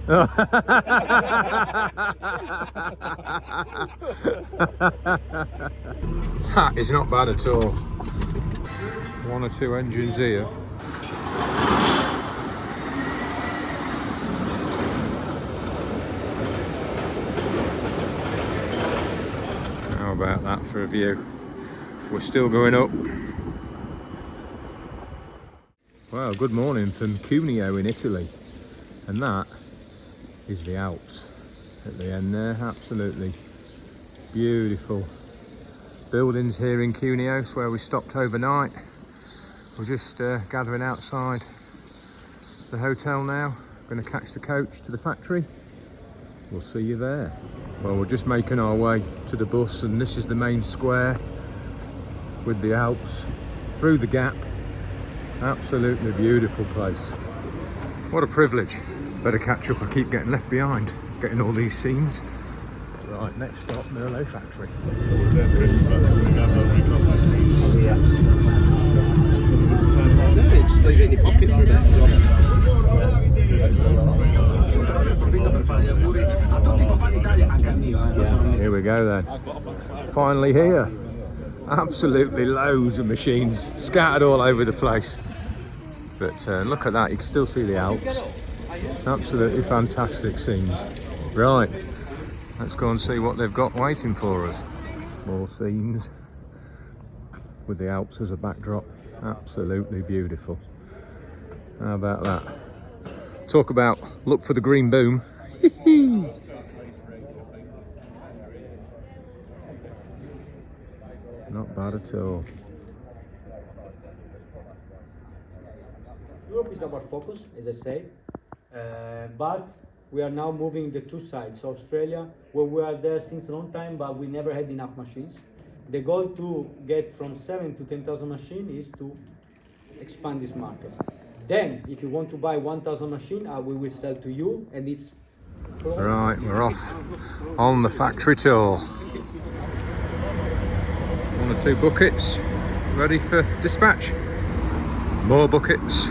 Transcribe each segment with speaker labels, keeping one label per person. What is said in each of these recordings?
Speaker 1: That is not bad at all. One or two engines here. How about that for a view? We're still going up. Well, good morning from Cuneo in Italy. And that is the Alps at the end there. Absolutely beautiful buildings here in Cuneo. It's where we stopped overnight. We're just gathering outside the hotel now. Going to catch the coach to the factory. We'll see you there. Well, we're just making our way to the bus, and this is the main square with the Alps through the gap. Absolutely beautiful place. What a privilege. Better catch up, I keep getting left behind, getting all these scenes. Right, next stop, Merlo Factory. Here we go then. Finally here. Absolutely loads of machines scattered all over the place. But look at that, you can still see the Alps. Absolutely fantastic scenes. Right, let's go and see what they've got waiting for us. More scenes with the Alps as a backdrop. Absolutely beautiful. How about that? Talk about look for the green boom. Not bad at all.
Speaker 2: Europe is our focus, as I say, but we are now moving the two sides. So Australia, where we are there since a long time, but we never had enough machines. The goal to get from 7 to 10,000 machines is to expand this market. Then, if you want to buy 1,000 machines, we will sell to you, and it's...
Speaker 1: Right, we're off on the factory tour. 1 or 2 buckets ready for dispatch. More buckets.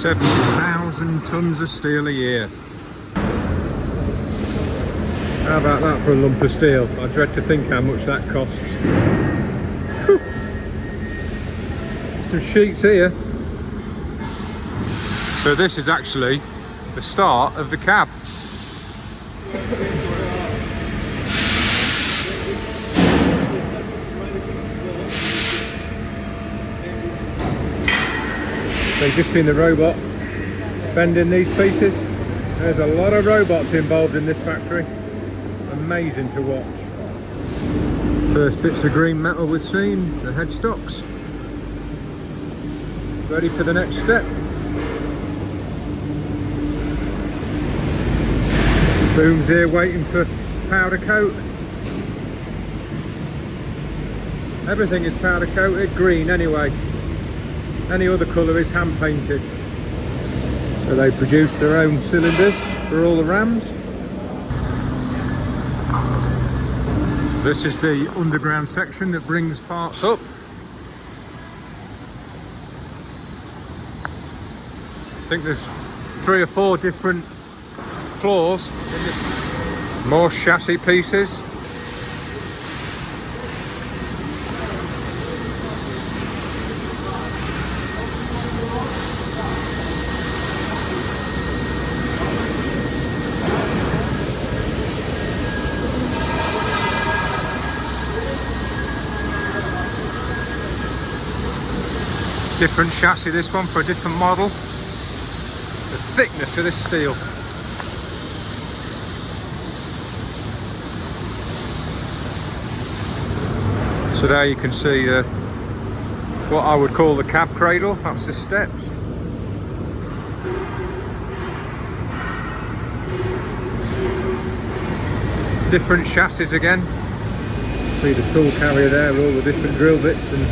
Speaker 1: $70,000 tons of steel a year. How about that for a lump of steel? I dread to think how much that costs. Whew. Some sheets here. So this is actually the start of the cab. So you've just seen the robot bending these pieces. There's a lot of robots involved in this factory. Amazing to watch. First bits of green metal we've seen, the headstocks. Ready for the next step. Booms here waiting for powder coat. Everything is powder coated, green anyway. Any other colour is hand painted. So they produce their own cylinders for all the rams. This is the underground section that brings parts up. I think there's 3 or 4 different floors. More chassis pieces. Different chassis, this one, for a different model. The thickness of this steel. So there you can see what I would call the cab cradle. That's the steps. Different chassis again. See the tool carrier there with all the different drill bits and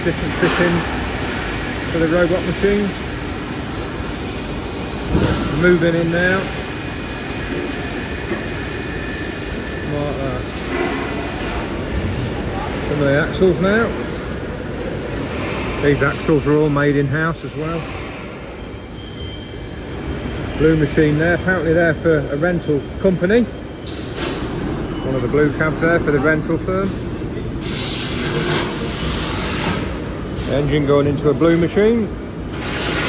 Speaker 1: different fittings for the robot machines. Moving in now. Like that. Some of the axles now. These axles are all made in-house as well. Blue machine there, apparently there for a rental company. One of the blue cabs there for the rental firm. Engine going into a blue machine.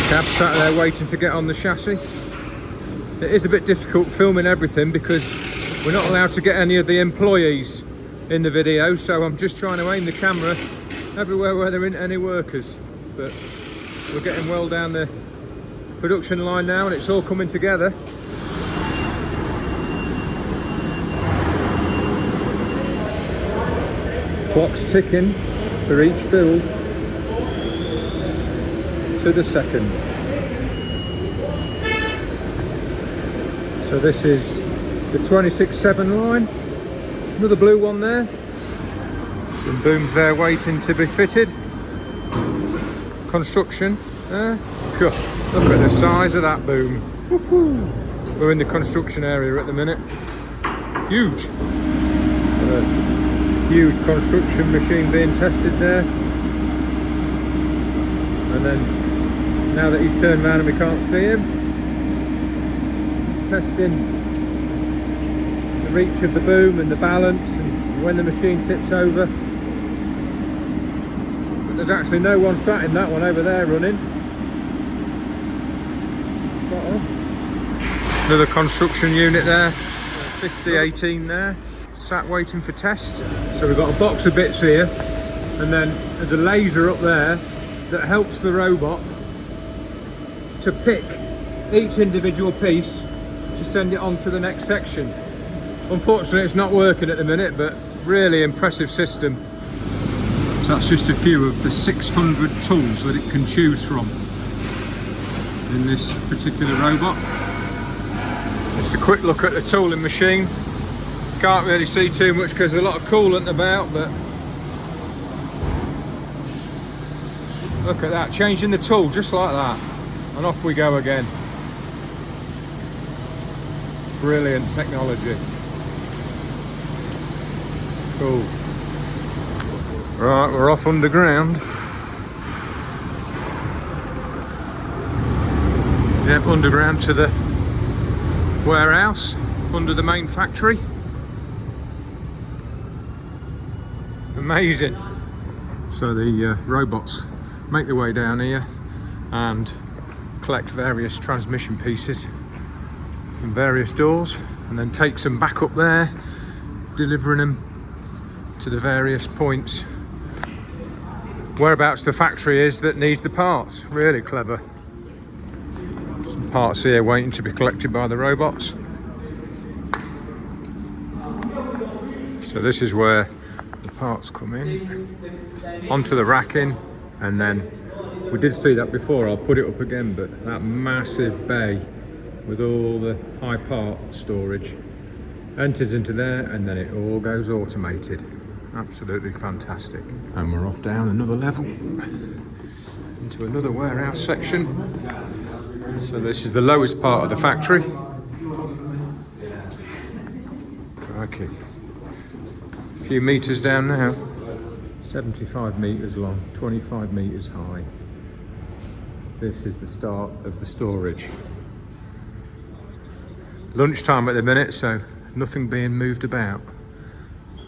Speaker 1: Cab sat there waiting to get on the chassis. It is a bit difficult filming everything because we're not allowed to get any of the employees in the video, so I'm just trying to aim the camera everywhere where there aren't any workers. But we're getting well down the production line now and it's all coming together. Clock's ticking for each build to the second. So this is the 26/7 line. Another blue one there. Some booms there waiting to be fitted. Construction there. Look at the size of that boom. Woohoo. We're in the construction area at the minute. Huge. A huge construction machine being tested there. And then now that he's turned around and we can't see him, he's testing the reach of the boom and the balance and when the machine tips over. But there's actually no one sat in that one over there running. Spot on. Another construction unit there, 5018 there, sat waiting for test. So we've got a box of bits here and then there's a laser up there that helps the robot to pick each individual piece to send it on to the next section. Unfortunately it's not working at the minute, but really impressive system. So that's just a few of the 600 tools that it can choose from in this particular robot. Just a quick look at the tooling machine. Can't really see too much because there's a lot of coolant about, but look at that, changing the tool just like that. And off we go again. Brilliant technology. Cool. Right, we're off underground. Yep, underground to the warehouse under the main factory. Amazing. So the robots make their way down here and collect various transmission pieces from various doors and then takes them back up there, delivering them to the various points whereabouts the factory is that needs the parts. Really clever. Some parts here waiting to be collected by the robots. So this is where the parts come in onto the racking, and then we did see that before, I'll put it up again, but that massive bay with all the high part storage enters into there and then it all goes automated. Absolutely fantastic. And we're off down another level into another warehouse section. So this is the lowest part of the factory. Okay. A few meters down now. 75 meters long, 25 meters high. This is the start of the storage. Lunchtime at the minute, so nothing being moved about,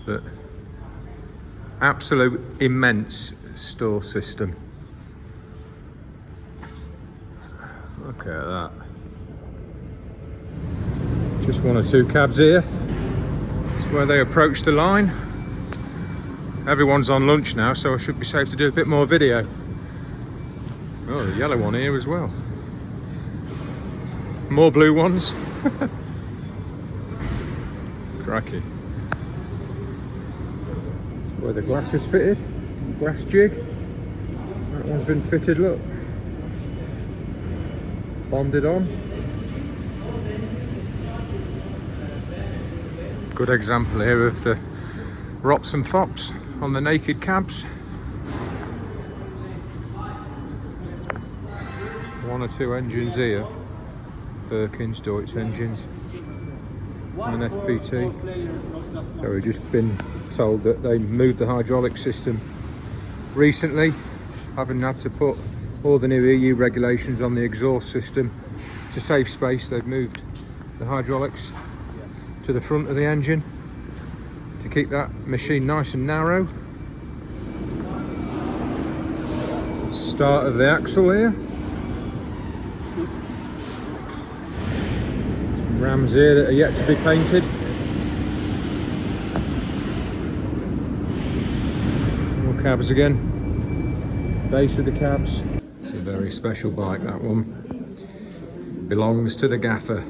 Speaker 1: but absolute immense store system. Look at that. Just one or two cabs here. It's where they approach the line. Everyone's on lunch now, so I should be safe to do a bit more video. Oh, the yellow one here as well. More blue ones. Crikey. That's where the glass is fitted. Glass jig. That one's been fitted, look. Bonded on. Good example here of the ROTs and FOPs on the naked cabs. One or two engines here. Birkins, Deutz engines. And an FPT. So we've just been told that they moved the hydraulic system recently, having had to put all the new EU regulations on the exhaust system to save space. They've moved the hydraulics to the front of the engine to keep that machine nice and narrow. Start of the axle here. Some rams here that are yet to be painted. More cabs again. Base of the cabs. It's a very special bike, that one. Belongs to the gaffer.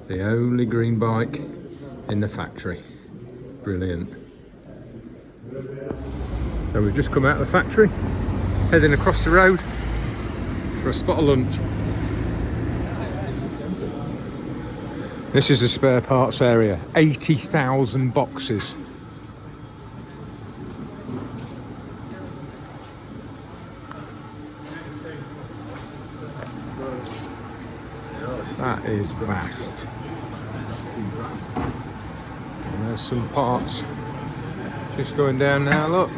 Speaker 1: The only green bike in the factory. Brilliant. So we've just come out of the factory, heading across the road for a spot of lunch. This is the spare parts area. 80,000 boxes. That is vast. And there's some parts just going down now, look.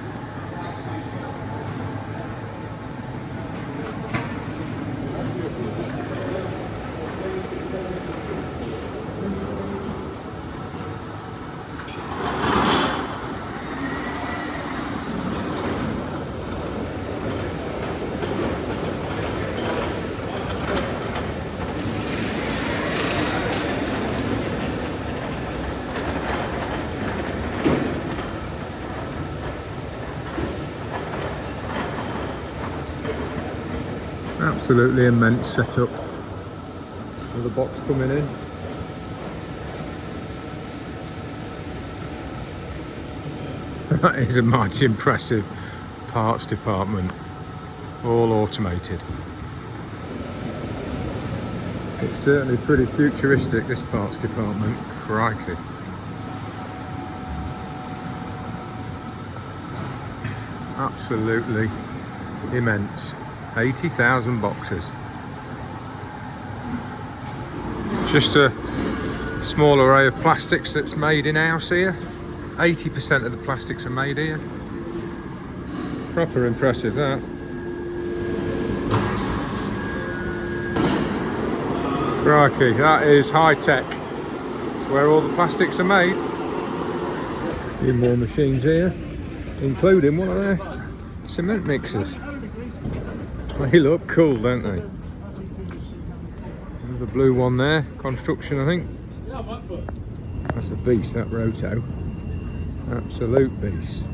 Speaker 1: Absolutely immense setup. Another box coming in. That is a mighty impressive parts department, all automated. It's certainly pretty futuristic, this parts department. Crikey. Absolutely immense. 80,000 boxes. Just a small array of plastics that's made in-house here. 80% of the plastics are made here. Proper impressive, that. Crikey, that is high-tech. It's where all the plastics are made. A few more machines here, including one of their cement mixers. They look cool, don't they? Another blue one there, construction I think. That's a beast, that Roto. Absolute beast.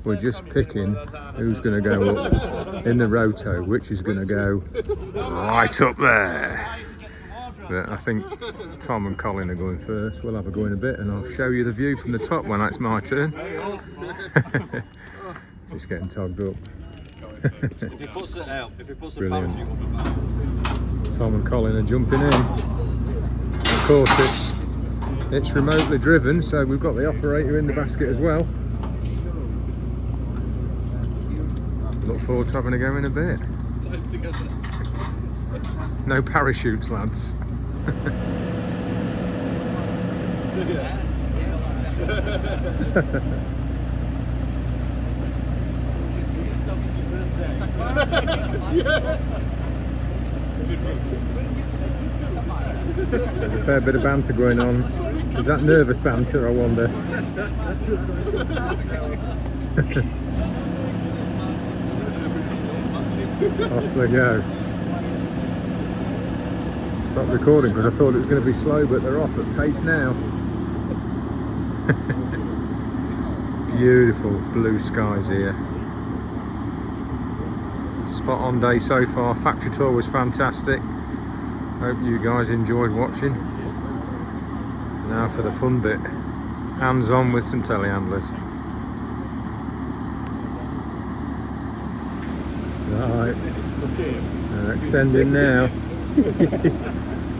Speaker 1: We're just picking who's going to go up in the Roto, which is going to go right up there. But I think Tom and Colin are going first. We'll have a go in a bit and I'll show you the view from the top when it's my turn. Just getting togged up.
Speaker 3: If he puts it out, if he puts it
Speaker 1: Brilliant.
Speaker 3: back, you will be back.
Speaker 1: Tom and Colin are jumping in. Of course it's remotely driven, so we've got the operator in the basket as well. Look forward to having a go in a bit.
Speaker 3: Time together.
Speaker 1: No parachutes, lads. There's a fair bit of banter going on. Is that nervous banter, I wonder? Off they go. Stopped recording because I thought it was going to be slow, but they're off at pace now. Beautiful blue skies here. Spot on day so far. Factory tour was fantastic. Hope you guys enjoyed watching. Now for the fun bit. Hands on with some telehandlers. Right. Extending now.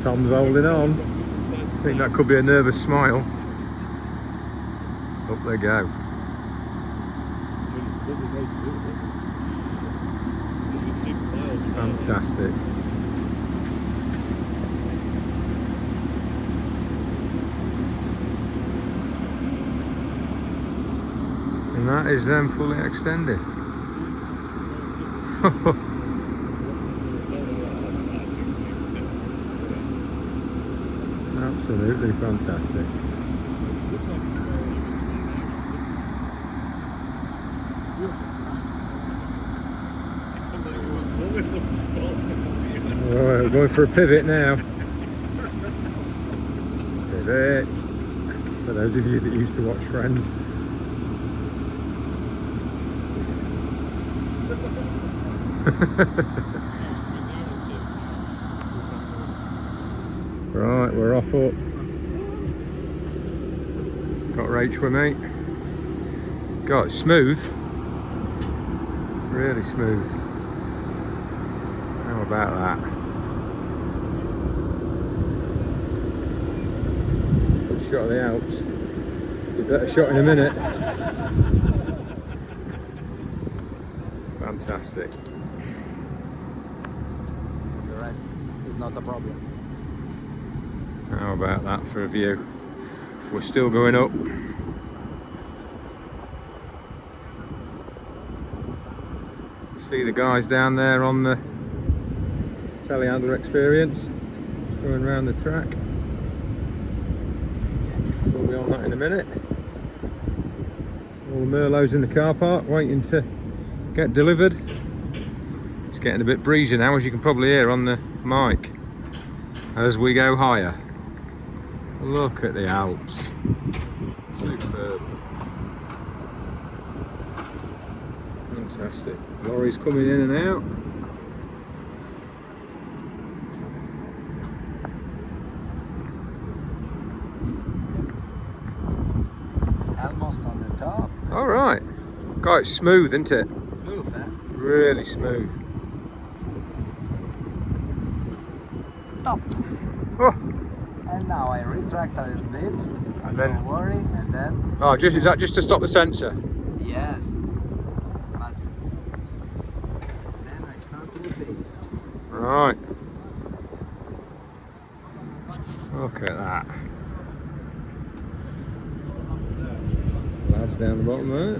Speaker 1: Tom's holding on. I think that could be a nervous smile. Up they go. Fantastic. And that is them fully extended. Absolutely fantastic. Right, we're going for a pivot now. Pivot. For those of you that used to watch Friends. Right, we're off up. Got Rach with me. God, it's smooth. Really smooth. How about that? Good shot of the Alps. Be a better shot in a minute. Fantastic.
Speaker 4: The rest is not a problem.
Speaker 1: How about that for a view? We're still going up. See the guys down there on the telehandler experience, just going around the track. We'll be on that in a minute. All the Merlots in the car park waiting to get delivered. It's getting a bit breezy now, as you can probably hear on the mic, as we go higher. Look at the Alps. Superb. Fantastic. Lorries coming in and out.
Speaker 4: Almost on the top.
Speaker 1: Alright. God, it's smooth, isn't it?
Speaker 4: Smooth, eh?
Speaker 1: Really smooth.
Speaker 4: Top.
Speaker 1: Oh.
Speaker 4: And now I retract a little bit.
Speaker 1: And then,
Speaker 4: don't worry, and then.
Speaker 1: oh, is that just to stop the sensor?
Speaker 4: Yes. But then I start to rotate.
Speaker 1: Right. Look at that. Lads down the bottom there.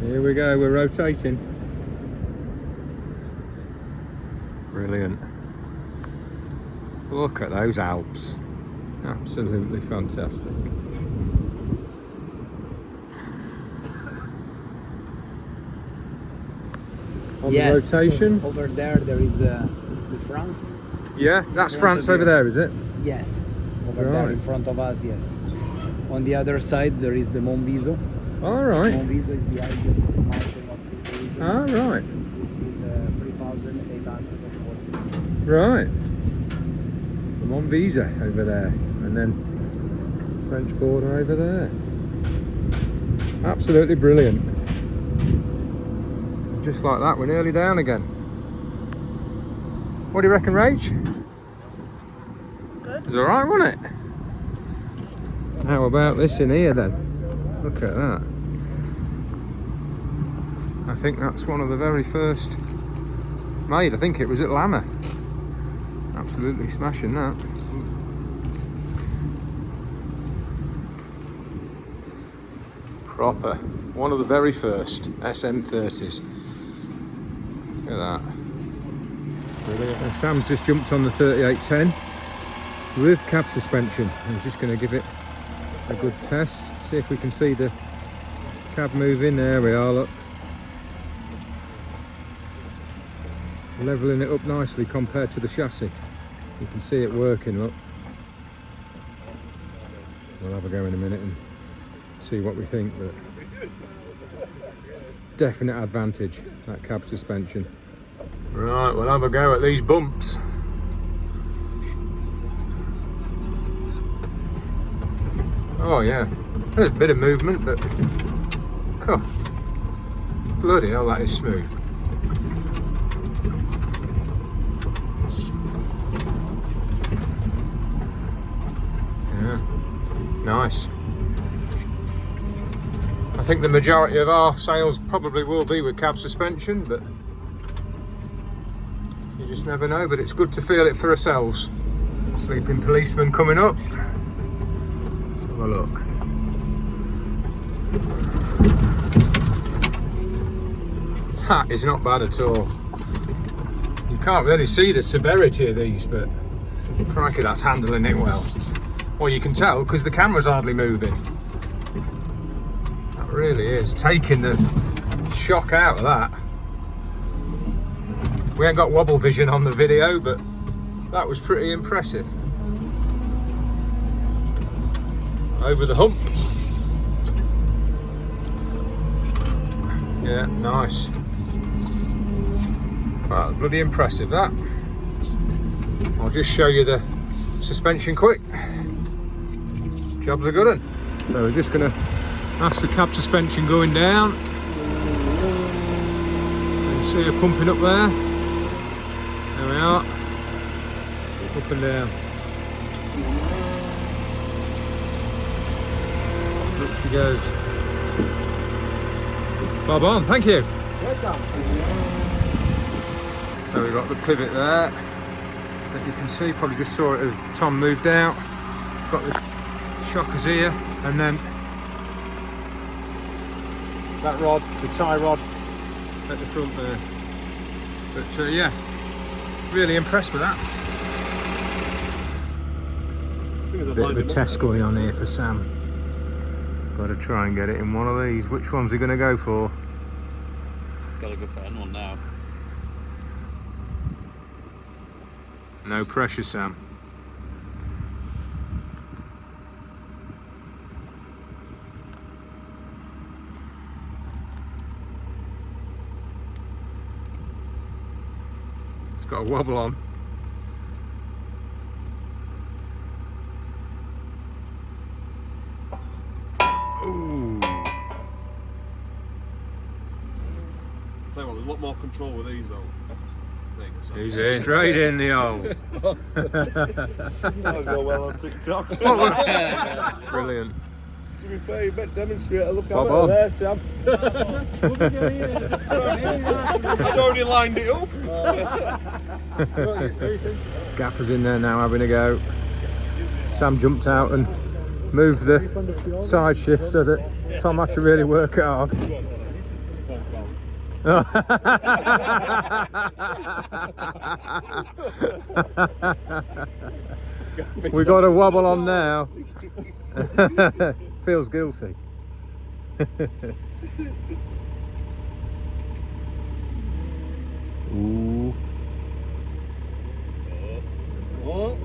Speaker 1: Here we go, we're rotating. Brilliant. Look at those Alps. Absolutely fantastic. On the rotation.
Speaker 4: Over there is the France.
Speaker 1: Yeah, that's France over there, is it?
Speaker 4: Yes. Over there in front of us, yes. On the other side there is the Monviso.
Speaker 1: Alright.
Speaker 4: Monviso is the highest mountain of this region.
Speaker 1: Alright.
Speaker 4: This is 3,840.
Speaker 1: Right. The Monvisa over there, and then French border over there. Absolutely brilliant. Just like that, we're nearly down again. What do you reckon, Rach?
Speaker 5: Good.
Speaker 1: It was alright, wasn't it? How about this in here then? Look at that. I think that's one of the very first made. I think it was at Lama. Absolutely smashing that. Proper. One of the very first SM30s. Look at that. Brilliant. And Sam's just jumped on the 3810 with cab suspension. He's just going to give it a good test. See if we can see the cab move in. There we are, look. leveling it up nicely compared to the chassis. You can see it working, look. We'll have a go in a minute and see what we think, but it's definite advantage, that cab suspension. Right, we'll have a go at these bumps. Oh yeah, there's a bit of movement, but God, bloody hell, that is smooth. Yeah, nice. I think the majority of our sales probably will be with cab suspension, but you just never know. But it's good to feel it for ourselves. Sleeping policeman coming up. Let's have a look. That is not bad at all. You can't really see the severity of these, but crikey, that's handling it well. Well, you can tell because the camera's hardly moving. That really is taking the shock out of that. We ain't got wobble vision on the video, but that was pretty impressive. Over the hump. Yeah, nice. Wow, bloody impressive that. I'll just show you the suspension quick. Job's a good one. So we're just going to ask the cab suspension going down. And you see her pumping up there. There we are. Up and down. Up she goes. Bob on, thank you.
Speaker 2: Welcome.
Speaker 1: So we've got the pivot there that you can see, probably just saw it as Tom moved out. Got the shockers here, and then that rod, the tie rod at the front there. But yeah, really impressed with that. Bit of a test going on here for Sam. Got to try and get it in one of these. Which one's he going to go for?
Speaker 3: Gotta go for one now.
Speaker 1: No pressure, Sam. It's got a wobble on. Ooh.
Speaker 3: Tell you what, there's a lot more control with these though.
Speaker 1: He's in. Straight in the hole.
Speaker 3: That'll go well on TikTok.
Speaker 1: Brilliant.
Speaker 3: To be fair, you better demonstrate a look
Speaker 1: Bob
Speaker 3: at
Speaker 1: on.
Speaker 3: it there, Sam. I'd already lined it up.
Speaker 1: Gaffer's in there now having a go. Sam jumped out and moved the side shift so that Tom had to really work it hard. We got a wobble on now. Feels guilty. Ooh.
Speaker 3: What?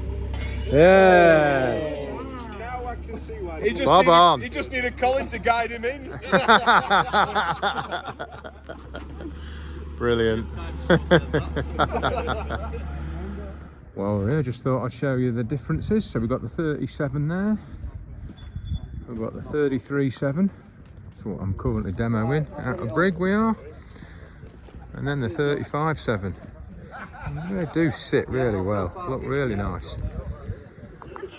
Speaker 1: Yeah.
Speaker 3: Now I can see why. He just needed Colin to guide him in.
Speaker 1: Brilliant. Well, yeah, just thought I'd show you the differences. So we've got the 37 there. We've got the 33.7. That's what I'm currently demoing. Out of Brig we are. And then the 35.7. They do sit really well. Look really nice.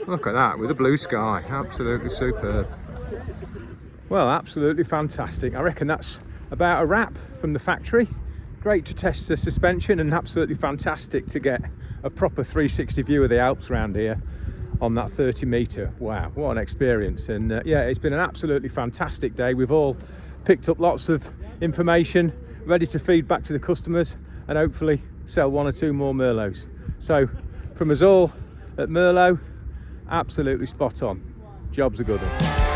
Speaker 1: Look at that with the blue sky. Absolutely superb. Well, absolutely fantastic. I reckon that's about a wrap from the factory. Great to test the suspension and absolutely fantastic to get a proper 360 view of the Alps around here on that 30 metre. Wow, what an experience. And yeah, it's been an absolutely fantastic day. We've all picked up lots of information, ready to feed back to the customers and hopefully sell one or two more Merlos. So from us all at Merlo, absolutely spot on. Job's a good one.